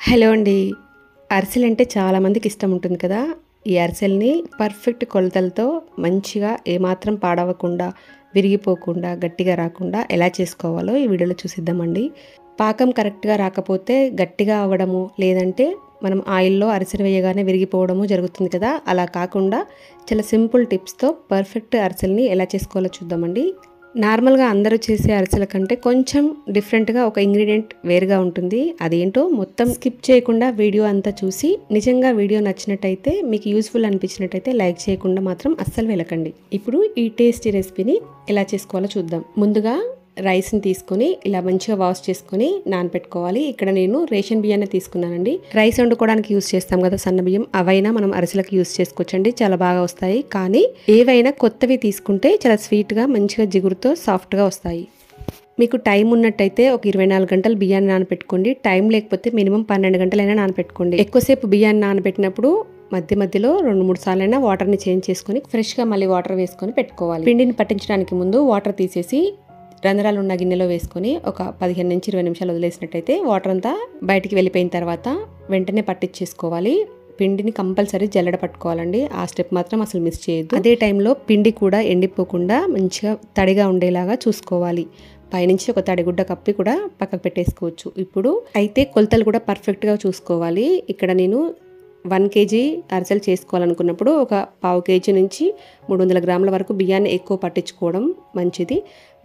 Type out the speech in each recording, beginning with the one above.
Hello అండి. అరిసెలంటే చాలామందికి ఇష్టం ఉంటుంది కదా. ఈ అరిసెల్ని పర్ఫెక్ట్ కొలతలతో మంచిగా ఏమాత్రం పాడవకుండా, విరిగిపోకుండా, గట్టిగా రాకుండా ఎలా చేసుకోవాలో ఈ వీడియోలో చూసిద్దామండి. పాకం కరెక్ట్గా రాకపోతే గట్టిగా అవ్వడము, లేదంటే మనం ఆయిల్లో అరిసెలు వేయగానే విరిగిపోవడము జరుగుతుంది కదా. అలా కాకుండా చాలా సింపుల్ టిప్స్తో పర్ఫెక్ట్ అరిసెల్ని ఎలా చేసుకోవాలో చూద్దామండి. నార్మల్గా అందరూ చేసే అరిసెల కంటే కొంచెం డిఫరెంట్గా ఒక ఇంగ్రీడియంట్ వేరుగా ఉంటుంది. అదేంటో మొత్తం స్కిప్ చేయకుండా వీడియో అంతా చూసి, నిజంగా వీడియో నచ్చినట్టయితే, మీకు యూస్ఫుల్ అనిపించినట్టయితే లైక్ చేయకుండా మాత్రం అస్సలు వెళ్ళకండి. ఇప్పుడు ఈ టేస్టీ రెసిపీని ఎలా చేసుకోవాలో చూద్దాం. ముందుగా రైస్ని తీసుకొని ఇలా మంచిగా వాష్ చేసుకొని నానపెట్టుకోవాలి. ఇక్కడ నేను రేషన్ బియ్యాన్ని తీసుకున్నానండి. రైస్ వండుకోవడానికి యూస్ చేస్తాం కదా సన్న బియ్యం, అవైనా మనం అరిసెలకు యూస్ చేసుకోవచ్చండి, చాలా బాగా వస్తాయి. కానీ ఏవైనా కొత్తవి తీసుకుంటే చాలా స్వీట్గా మంచిగా జిగురుతో సాఫ్ట్గా వస్తాయి. మీకు టైం ఉన్నట్టయితే ఒక 24 గంటలు బియ్యాన్ని నానపెట్టుకోండి. టైం లేకపోతే మినిమం 12 గంటలైనా నానపెట్టుకోండి. ఎక్కువసేపు బియ్యాన్ని నానబెట్టినప్పుడు మధ్య మధ్యలో 2-3 సార్లైనా వాటర్ని చేంజ్ చేసుకొని ఫ్రెష్గా మళ్ళీ వాటర్ వేసుకొని పెట్టుకోవాలి. పిండిని పట్టించడానికి ముందు వాటర్ తీసేసి రంధ్రాలు ఉన్న గిన్నెలో వేసుకొని ఒక 15 నుంచి 20 నిమిషాలు వదిలేసినట్టయితే వాటర్ అంతా బయటికి వెళ్ళిపోయిన తర్వాత వెంటనే పట్టించేసుకోవాలి. పిండిని కంపల్సరీ జల్లెడ పట్టుకోవాలండి. ఆ స్టెప్ మాత్రం అసలు మిస్ చేయొద్దు. అదే టైంలో పిండి కూడా ఎండిపోకుండా మంచిగా తడిగా ఉండేలాగా చూసుకోవాలి. పైనుంచి ఒక తడిగుడ్డ కప్పి కూడా పక్కకు పెట్టేసుకోవచ్చు. ఇప్పుడు అయితే కొలతలు కూడా పర్ఫెక్ట్గా చూసుకోవాలి. ఇక్కడ నేను 1 kg అరిసెలు చేసుకోవాలనుకున్నప్పుడు ఒక 1/2 kg నుంచి 300 గ్రాముల వరకు బియ్యాన్ని ఎక్కువ పట్టించుకోవడం మంచిది.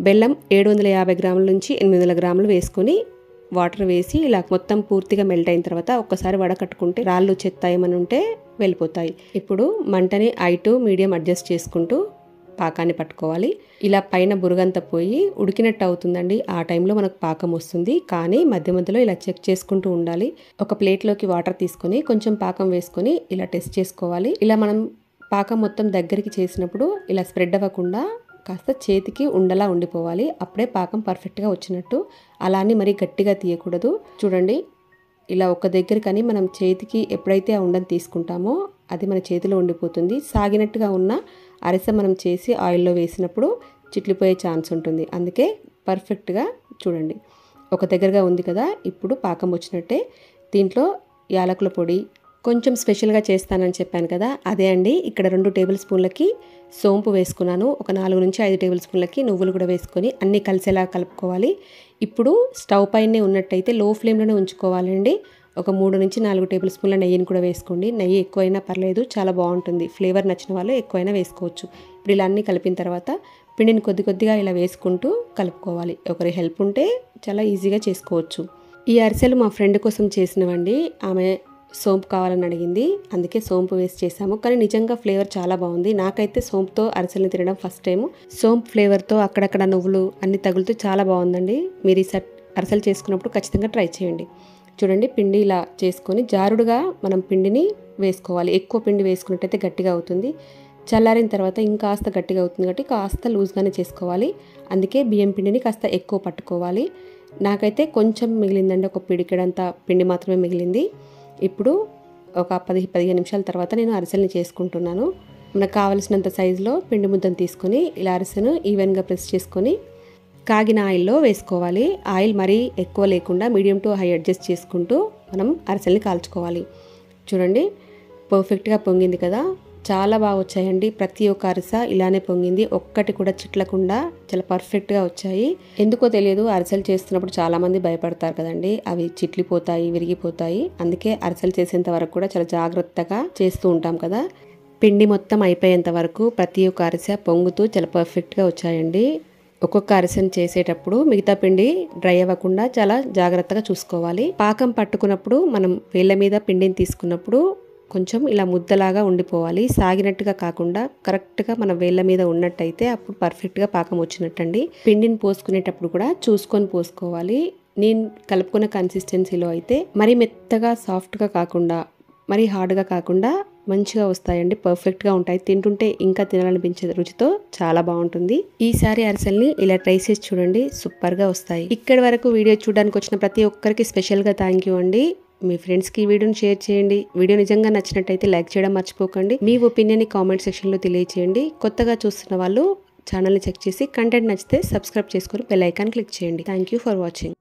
బెల్లం 750 గ్రాముల నుంచి 800 గ్రాములు వేసుకొని వాటర్ వేసి ఇలా మొత్తం పూర్తిగా మెల్ట్ అయిన తర్వాత ఒక్కసారి వడకట్టుకుంటే రాళ్ళు చెత్త ఏమని ఉంటే వెళ్ళిపోతాయి. ఇప్పుడు మంటని హై టు మీడియం అడ్జస్ట్ చేసుకుంటూ పాకాన్ని పట్టుకోవాలి. ఇలా పైన బురగంతా పోయి ఉడికినట్టు అవుతుందండి. ఆ టైంలో మనకు పాకం వస్తుంది. కానీ మధ్య మధ్యలో ఇలా చెక్ చేసుకుంటూ ఉండాలి. ఒక ప్లేట్లోకి వాటర్ తీసుకొని కొంచెం పాకం వేసుకొని ఇలా టెస్ట్ చేసుకోవాలి. ఇలా మనం పాకం మొత్తం దగ్గరికి చేసినప్పుడు ఇలా స్ప్రెడ్ అవ్వకుండా కాస్త చేతికి ఉండలా ఉండిపోవాలి. అప్పుడే పాకం పర్ఫెక్ట్గా వచ్చినట్టు. అలా అని మరీ గట్టిగా తీయకూడదు. చూడండి, ఇలా ఒక దగ్గర కానీ మనం చేతికి ఎప్పుడైతే ఆ ఉండని తీసుకుంటామో అది మన చేతిలో ఉండిపోతుంది. సాగినట్టుగా ఉన్న అరిసె మనం చేసి ఆయిల్లో వేసినప్పుడు చిట్లిపోయే ఛాన్స్ ఉంటుంది. అందుకే పర్ఫెక్ట్గా చూడండి, ఒక దగ్గరగా ఉంది కదా. ఇప్పుడు పాకం వచ్చినట్టే. దీంట్లో యాలకుల పొడి కొంచెం స్పెషల్గా చేస్తానని చెప్పాను కదా, అదే అండి. ఇక్కడ 2 టేబుల్ స్పూన్లకి సోంపు వేసుకున్నాను. ఒక 4 నుంచి 5 టేబుల్ స్పూన్లకి నువ్వులు కూడా వేసుకొని అన్నీ కలిసేలా కలుపుకోవాలి. ఇప్పుడు స్టవ్ పైనే ఉన్నట్టయితే లో ఫ్లేమ్లోనే ఉంచుకోవాలండి. ఒక 3 నుంచి 4 టేబుల్ స్పూన్ల నెయ్యిని కూడా వేసుకోండి. నెయ్యి ఎక్కువైనా పర్లేదు, చాలా బాగుంటుంది. ఫ్లేవర్ నచ్చిన వాళ్ళు ఎక్కువైనా వేసుకోవచ్చు. ఇప్పుడు ఇలా అన్నీ కలిపిన తర్వాత పిండిని కొద్ది కొద్దిగా ఇలా వేసుకుంటూ కలుపుకోవాలి. ఒకరి హెల్ప్ ఉంటే చాలా ఈజీగా చేసుకోవచ్చు. ఈ అరిసెలు మా ఫ్రెండ్ కోసం చేసినవండి. ఆమె సోంపు కావాలని అడిగింది, అందుకే సోంపు వేసి చేసాము. కానీ నిజంగా ఫ్లేవర్ చాలా బాగుంది. నాకైతే సోంపుతో అరిసెల్ని తినడం ఫస్ట్ టైం. సోంపు ఫ్లేవర్తో అక్కడక్కడ నువ్వులు అన్ని తగులుతూ చాలా బాగుందండి. మీరు ఈ అరిసెలు చేసుకున్నప్పుడు ఖచ్చితంగా ట్రై చేయండి. చూడండి, పిండి ఇలా చేసుకొని జారుడుగా మనం పిండిని వేసుకోవాలి. ఎక్కువ పిండి వేసుకున్నట్టయితే గట్టిగా అవుతుంది. చల్లారిన తర్వాత ఇంకాస్త గట్టిగా అవుతుంది కాబట్టి కాస్త లూజ్గానే చేసుకోవాలి. అందుకే బియ్యం పిండిని కాస్త ఎక్కువ పట్టుకోవాలి. నాకైతే కొంచెం మిగిలిందండి, ఒక పిడికెడంత పిండి మాత్రమే మిగిలింది. ఇప్పుడు ఒక 10-15 నిమిషాల తర్వాత నేను అరిసెల్ని చేసుకుంటున్నాను. మనకు కావలసినంత సైజులో పిండి ముద్దను తీసుకొని ఇలా అరిసెను ఈవెన్గా ప్రెస్ చేసుకొని కాగిన ఆయిల్లో వేసుకోవాలి. ఆయిల్ మరీ ఎక్కువ లేకుండా మీడియం టు హై అడ్జస్ట్ చేసుకుంటూ మనం అరిసెల్ని కాల్చుకోవాలి. చూడండి, పర్ఫెక్ట్గా పొంగింది కదా, చాలా బాగా వచ్చాయండి. ప్రతి ఒక్క అరిసె ఇలానే పొంగింది, ఒక్కటి కూడా చిట్లకుండా చాలా పర్ఫెక్ట్గా వచ్చాయి. ఎందుకో తెలియదు, అరిసెలు చేస్తున్నప్పుడు చాలామంది భయపడతారు కదండి, అవి చిట్లిపోతాయి, విరిగిపోతాయి. అందుకే అరిసెలు చేసేంత వరకు కూడా చాలా జాగ్రత్తగా చేస్తూ ఉంటాం కదా. పిండి మొత్తం అయిపోయేంత వరకు ప్రతి ఒక్క అరిసె పొంగుతూ చాలా పర్ఫెక్ట్గా వచ్చాయండి. ఒక్కొక్క అరిసెను చేసేటప్పుడు మిగతా పిండి డ్రై అవ్వకుండా చాలా జాగ్రత్తగా చూసుకోవాలి. పాకం పట్టుకున్నప్పుడు మనం వేళ్ళ మీద పిండిని తీసుకున్నప్పుడు కొంచెం ఇలా ముద్దలాగా ఉండిపోవాలి. సాగినట్టుగా కాకుండా కరెక్ట్గా మన వేళ్ళ మీద ఉన్నట్టయితే అప్పుడు పర్ఫెక్ట్గా పాకం వచ్చినట్టండి. పిండిని పోసుకునేటప్పుడు కూడా చూసుకొని పోసుకోవాలి. నేను కలుపుకున్న కన్సిస్టెన్సీలో అయితే మరీ మెత్తగా సాఫ్ట్గా కాకుండా మరీ హార్డ్గా కాకుండా మంచిగా వస్తాయండి. పర్ఫెక్ట్గా ఉంటాయి. తింటుంటే ఇంకా తినాలనిపించే రుచితో చాలా బాగుంటుంది. ఈసారి అరిసెల్ని ఇలా ట్రై చేసి చూడండి, సూపర్గా వస్తాయి. ఇక్కడి వరకు వీడియో చూడడానికి వచ్చిన ప్రతి ఒక్కరికి స్పెషల్గా థ్యాంక్ యూ అండి. మీ ఫ్రెండ్స్కి ఈ వీడియోని షేర్ చేయండి. వీడియో నిజంగా నచ్చినట్టయితే లైక్ చేయడం మర్చిపోకండి. మీ ఒపీనియన్ని కామెంట్ సెక్షన్లో తెలియచేయండి. కొత్తగా చూస్తున్న వాళ్ళు ఛానల్ని చెక్ చేసి కంటెంట్ నచ్చితే సబ్స్క్రైబ్ చేసుకొని బెల్ ఐకాన్ క్లిక్ చేయండి. Thank you for watching.